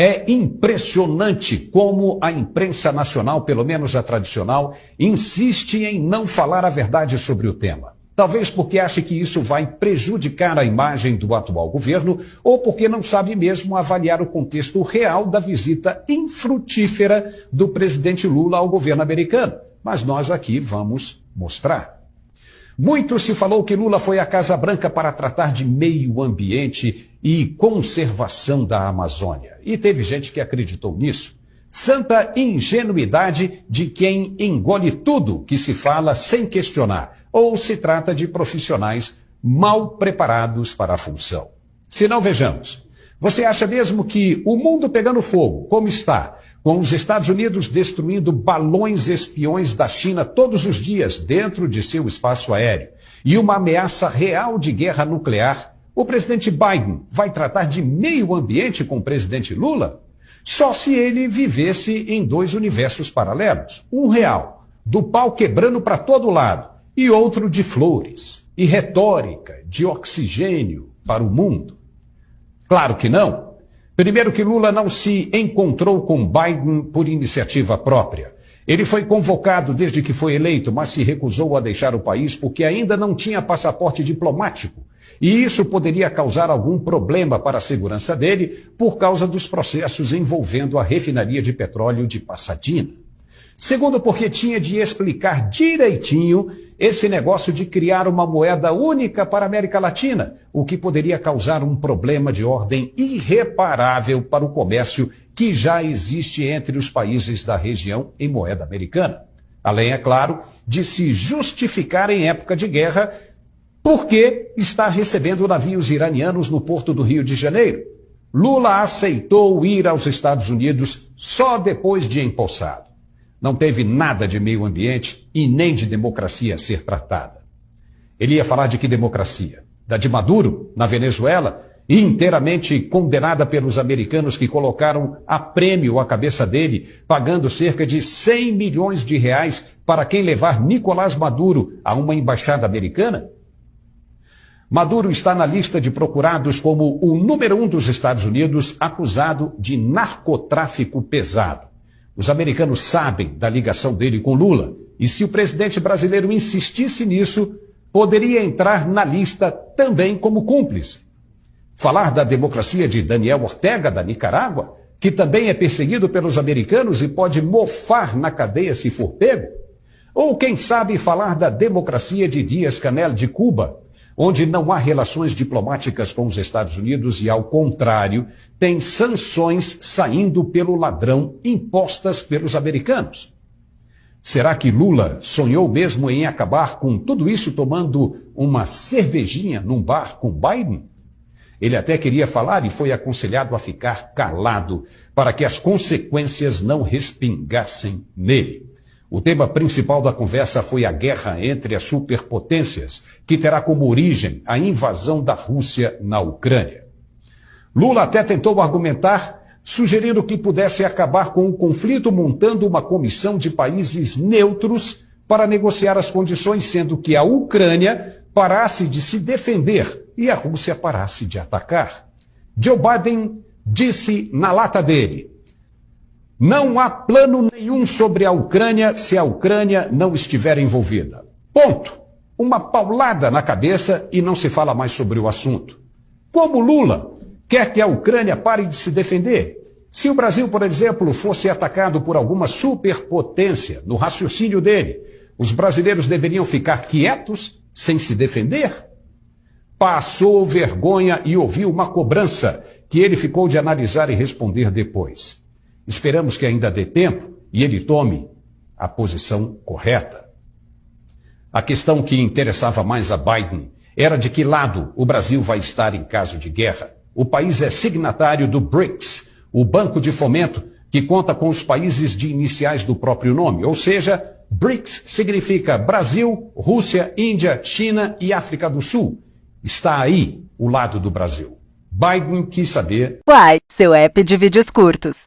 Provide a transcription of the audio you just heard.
É impressionante como a imprensa nacional, pelo menos a tradicional, insiste em não falar a verdade sobre o tema. Talvez porque ache que isso vai prejudicar a imagem do atual governo ou porque não sabe mesmo avaliar o contexto real da visita infrutífera do presidente Lula ao governo americano. Mas nós aqui vamos mostrar. Muito se falou que Lula foi à Casa Branca para tratar de meio ambiente e conservação da Amazônia. E teve gente que acreditou nisso. Santa ingenuidade de quem engole tudo que se fala sem questionar. Ou se trata de profissionais mal preparados para a função. Se não, vejamos. Você acha mesmo que o mundo pegando fogo, como está, com os Estados Unidos destruindo balões espiões da China todos os dias dentro de seu espaço aéreo, e uma ameaça real de guerra nuclear, o presidente Biden vai tratar de meio ambiente com o presidente Lula? Só se ele vivesse em dois universos paralelos. Um real, do pau quebrando para todo lado, e outro de flores e retórica de oxigênio para o mundo. Claro que não. Primeiro que Lula não se encontrou com Biden por iniciativa própria. Ele foi convocado desde que foi eleito, mas se recusou a deixar o país porque ainda não tinha passaporte diplomático. E isso poderia causar algum problema para a segurança dele por causa dos processos envolvendo a refinaria de petróleo de Pasadena. Segundo, porque tinha de explicar direitinho esse negócio de criar uma moeda única para a América Latina, o que poderia causar um problema de ordem irreparável para o comércio que já existe entre os países da região em moeda americana. Além, é claro, de se justificar em época de guerra porque está recebendo navios iranianos no porto do Rio de Janeiro. Lula aceitou ir aos Estados Unidos só depois de empossado. Não teve nada de meio ambiente e nem de democracia a ser tratada. Ele ia falar de que democracia? Da de Maduro, na Venezuela, inteiramente condenada pelos americanos que colocaram a prêmio a cabeça dele, pagando cerca de 100 milhões de reais para quem levar Nicolás Maduro a uma embaixada americana? Maduro está na lista de procurados como o número 1 dos Estados Unidos, acusado de narcotráfico pesado. Os americanos sabem da ligação dele com Lula, e se o presidente brasileiro insistisse nisso, poderia entrar na lista também como cúmplice. Falar da democracia de Daniel Ortega, da Nicarágua, que também é perseguido pelos americanos e pode mofar na cadeia se for pego? Ou, quem sabe, falar da democracia de Díaz-Canel de Cuba, onde não há relações diplomáticas com os Estados Unidos e, ao contrário, tem sanções saindo pelo ladrão impostas pelos americanos. Será que Lula sonhou mesmo em acabar com tudo isso tomando uma cervejinha num bar com Biden? Ele até queria falar e foi aconselhado a ficar calado para que as consequências não respingassem nele. O tema principal da conversa foi a guerra entre as superpotências, que terá como origem a invasão da Rússia na Ucrânia. Lula até tentou argumentar, sugerindo que pudesse acabar com o conflito montando uma comissão de países neutros para negociar as condições, sendo que a Ucrânia parasse de se defender e a Rússia parasse de atacar. Joe Biden disse na lata dele: não há plano nenhum sobre a Ucrânia se a Ucrânia não estiver envolvida. Ponto. Uma paulada na cabeça e não se fala mais sobre o assunto. Como Lula quer que a Ucrânia pare de se defender? Se o Brasil, por exemplo, fosse atacado por alguma superpotência, no raciocínio dele, os brasileiros deveriam ficar quietos, sem se defender? Passou vergonha e ouviu uma cobrança que ele ficou de analisar e responder depois. Esperamos que ainda dê tempo e ele tome a posição correta. A questão que interessava mais a Biden era de que lado o Brasil vai estar em caso de guerra. O país é signatário do BRICS, o Banco de Fomento, que conta com os países de iniciais do próprio nome. Ou seja, BRICS significa Brasil, Rússia, Índia, China e África do Sul. Está aí o lado do Brasil. Biden quis saber... Quai, seu app de vídeos curtos.